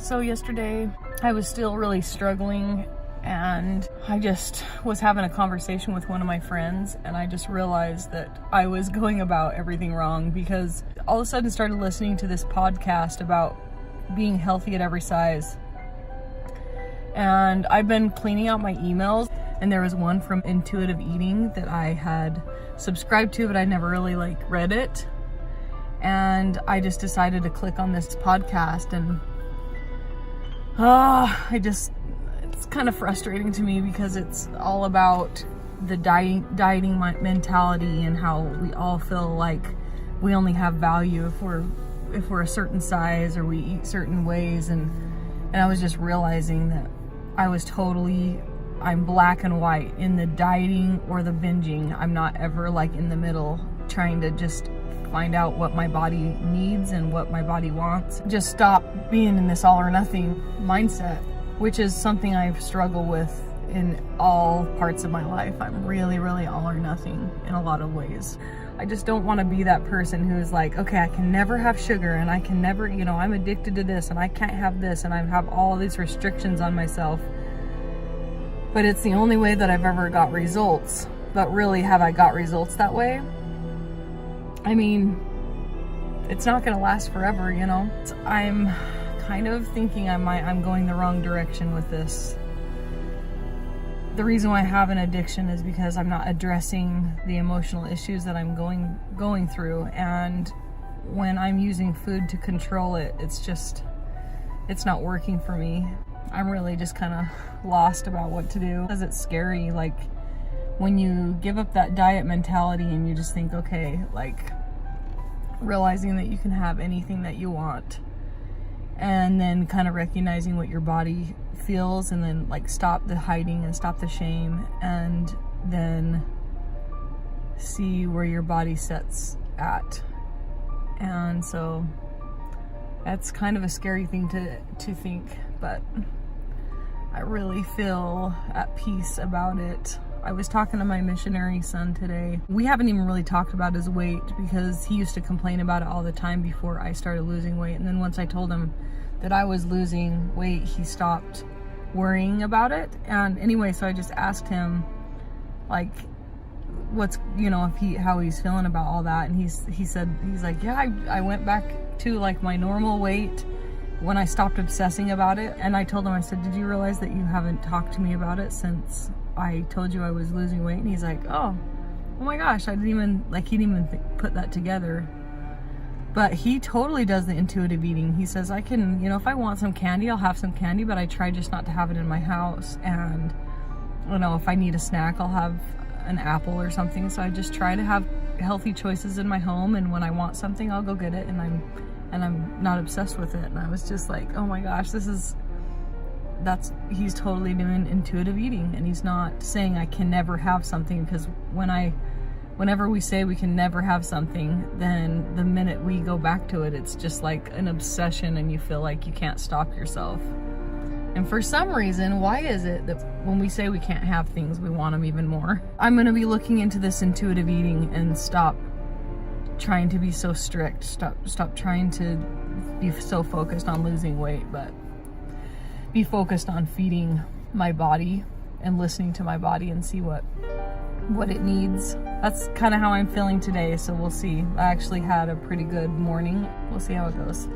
So yesterday I was still really struggling, and I just was having a conversation with one of my friends, and I just realized that I was going about everything wrong, because all of a sudden started listening to this podcast about being healthy at every size. And I've been cleaning out my emails, and there was one from Intuitive Eating that I had subscribed to, but I never really read it. And I just decided to click on this podcast, and it's kind of frustrating to me, because it's all about the dieting mentality, and how we all feel like we only have value if we're a certain size or we eat certain ways. And I was just realizing that I'm black and white in the dieting or the binging. I'm not ever in the middle, trying to just find out what my body needs and what my body wants. Just stop being in this all or nothing mindset, which is something I've struggled with in all parts of my life. I'm really, really all or nothing in a lot of ways. I just don't want to be that person who's like, okay, I can never have sugar, and I can never, I'm addicted to this, and I can't have this, and I have all these restrictions on myself. But it's the only way that I've ever got results. But really, have I got results that way? I mean, it's not going to last forever, I'm kind of thinking I'm going the wrong direction with this. The reason why I have an addiction is because I'm not addressing the emotional issues that I'm going through. And when I'm using food to control it, it's not working for me. I'm really just kind of lost about what to do, because it's scary. When you give up that diet mentality and you just think, okay, realizing that you can have anything that you want, and then kind of recognizing what your body feels, and then stop the hiding and stop the shame, and then see where your body sets at. And so that's kind of a scary thing to think, but I really feel at peace about it. I was talking to my missionary son today. We haven't even really talked about his weight, because he used to complain about it all the time before I started losing weight. And then once I told him that I was losing weight, he stopped worrying about it. And anyway, so I just asked him what's, how he's feeling about all that. And he said, yeah, I went back to my normal weight when I stopped obsessing about it. And I told him, I said, did you realize that you haven't talked to me about it since I told you I was losing weight? And he's like, oh my gosh, I didn't even, he didn't even put that together. But he totally does the intuitive eating. He says, I can, if I want some candy, I'll have some candy, but I try just not to have it in my house. And, if I need a snack, I'll have an apple or something. So I just try to have healthy choices in my home. And when I want something, I'll go get it. And I'm not obsessed with it. And I was just like, oh my gosh, he's totally doing intuitive eating. And he's not saying I can never have something, because whenever we say we can never have something, then the minute we go back to it, it's just like an obsession, and you feel like you can't stop yourself. And for some reason, why is it that when we say we can't have things, we want them even more? I'm going to be looking into this intuitive eating and stop trying to be so strict, stop trying to be so focused on losing weight, but be focused on feeding my body and listening to my body and see what it needs. That's kind of how I'm feeling today, so we'll see. I actually had a pretty good morning. We'll see how it goes.